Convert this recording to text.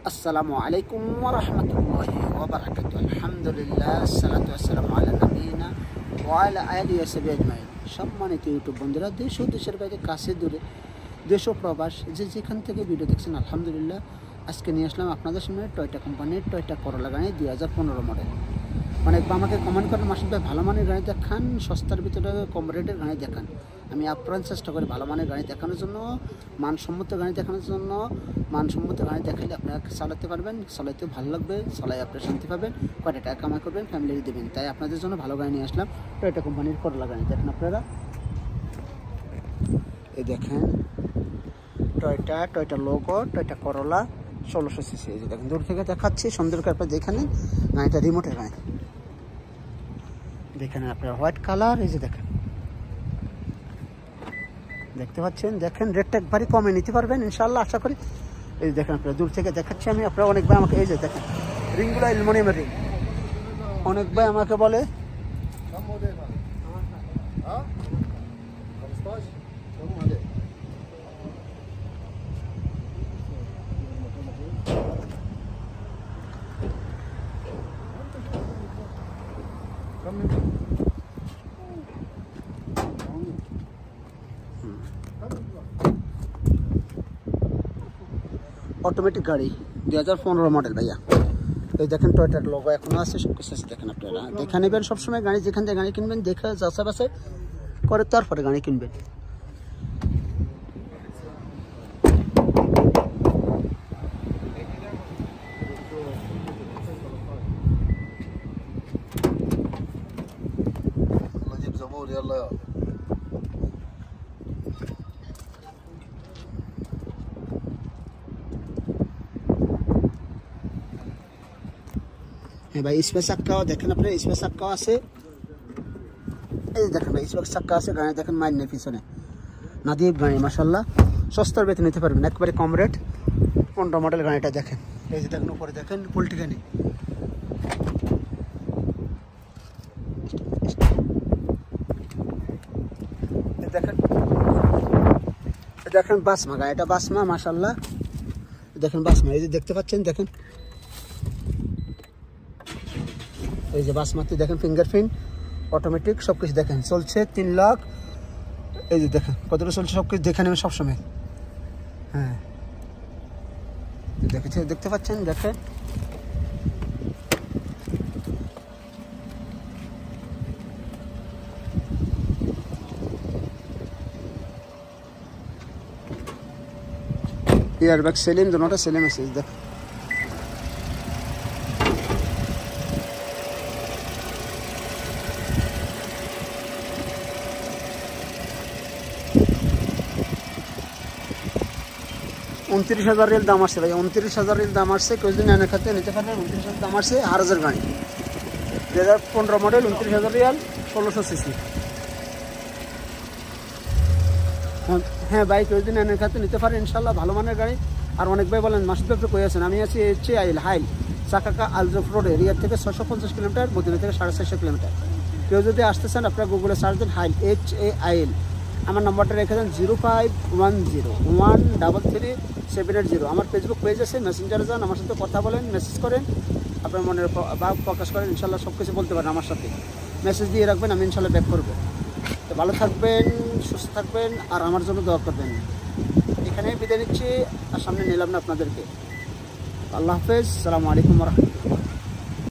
আসসালামু আলাইকুম ওয়া রাহমাতুল্লাহি ওয়া বারাকাতুহু। আলহামদুলিল্লাহ, আসসালাতু ওয়াসসালামু আলা নাবিয়িনা ওয়া আলা আলিহি ওয়া সাহবিহি আজমাইন। সম্মানিত ইউটিউব বন্ধুরা, দেশ ও দেশের বাইরে, কাছে দূরে, দেশ ও প্রবাস, যেখান থেকে ভিডিও দেখছেন, আলহামদুলিল্লাহ আজকে নিয়ে আসলাম আপনাদের সামনে টয়োটা কোম্পানির টয়োটা করোলা গাড়ি 2015 মডেল। অনেকবার আমাকে কমেন্ট করেন, মাসুদ ভাই ভালো মানের গাড়ি দেখান, সস্তার ভিতরে কম রেটের গাড়ি দেখান। আমি আপ্রাণ চেষ্টা করি ভালো মানের গাড়ি দেখানোর জন্য, মানসম্মত গাড়ি দেখানোর জন্য। মানসম্মত গাড়ি দেখালে আপনারা চালাতে পারবেন, চালাতে ভালো লাগবে, চালাই আপনারা শান্তি পাবেন, কয়টা টাকা কামাই করবেন, ফ্যামিলি দেবেন। তাই আপনাদের জন্য ভালো গাড়ি নিয়ে আসলাম, টয়োটা কোম্পানির করোলা গাড়ি। দেখেন আপনারা, এই দেখেন টয়োটা লোগো, টয়োটা করোলা 1600 সিসি। এই যে দেখেন, দূর থেকে দেখাচ্ছি, সুন্দর করে আপনারা দেখে নিন। গাড়িটা রিমোটের গাড়ি, দেখেন আপনার হোয়াইট কালার। এই যে দেখেন, দেখতে পাচ্ছেন, দেখেন রেটটা একবারই কমে নিতে পারবেন ইনশাআল্লাহ, আশা করি। এই দেখেন আপনারা, দূর থেকে দেখাচ্ছি আমি, আপনারা অনেকবার আমাকে, এই যে দেখেন রিংগুলো অ্যালুমিনিয়ামের রিং। অনেকবার আমাকে বলে অটোমেটিক গাড়ি 2015 মডেল ভাইয়া। এই দেখেন টয়োটার লোগো এখনো আছে, সব কিছু আছে। দেখেন আপনারা দেখে নেবেন সবসময় গাড়ি, যেখান থেকে গাড়ি কিনবেন দেখে যাচাই বাছাই করে তারপরে গাড়ি কিনবেন। হ্যাঁ ভাই, স্পেস চাক্কাও দেখেন আপনার, স্পেস চাক্কাও আছে। এই দেখেন ভাই, স্পেস চাক্কা আছে। গাড়ি দেখেন মাইনের পিছনে নাদিব গাড়ি, মাশাআল্লাহ সস্তার বেতন নিতে পারবেন, একবারে কম রেট। 15 মডেল গাড়িটা দেখেন। এই যে দেখেন উপরে দেখেন পোল্ট্রি গাড়ি, দেখেন দেখেন বাসমা গাড়িটা, বাসমা মাশাআল্লাহ। দেখেন বাসমা, এই যে দেখতে পাচ্ছেন, দেখেন এই যে বাসমাতি, দেখেন ফিঙ্গারপ্রিন্ট, অটোমেটিক সব কিছু। দেখেন চলছে 3 লাখ। এই যে দেখেন কতটা চলছে, সব কিছু দেখে নেবেন সবসময়। হ্যাঁ দেখেছে, দেখতে পাচ্ছেন, দেখেন এয়ারব্যাগ সেলিম, দুটোটা সেলিম আছে। দেখেন 29,000 রিয়াল দাম আসছে ভাই, 29,000 রিয়াল দাম আসছে। কেউ যদি নেওয়ার ক্ষেত্রে নিতে পারবেন, 29,000 দাম আসছে। 8,000 গাড়ি 2015 মডেল, 29,000 রিয়াল, 1600 সিসি। হ্যাঁ ভাই, কেউ যদি নেওয়ার ক্ষেত্রে নিতে পারেন ইনশাল্লাহ, ভালো মানের গাড়ি। আর অনেক ভাই বলেন, মাসুদ ভাই আপনি কই আছেন? আমি আছি HAIL হাইল চাকাকা আলজফ রোড এরিয়া থেকে 650 কিলোমিটার, মদিনা থেকে 450 কিলোমিটার। কেউ যদি আসতে চান, আপনারা গুগলে সার্চ দেন হাইল, HAIL। আমার নাম্বারটা রেখে দেন 0510133780। আমার ফেসবুক পেজ আছে, মেসেঞ্জারে যান, আমার সাথে কথা বলেন, মেসেজ করেন, আপনার মনের ভাব প্রকাশ করেন, ইনশাল্লাহ সব কিছু বলতে পারেন আমার সাথে। মেসেজ দিয়ে রাখবেন, আমি ইনশাল্লাহ ব্যাক করবো। তো ভালো থাকবেন, সুস্থ থাকবেন, আর আমার জন্য দোয়া করবেন। এখানেই বিদায় নিচ্ছি, আর সামনে নিলাম না আপনাদেরকে। আল্লাহ হাফেজ, আসসালামু আলাইকুম ওয়া রাহমাতুল্লাহ।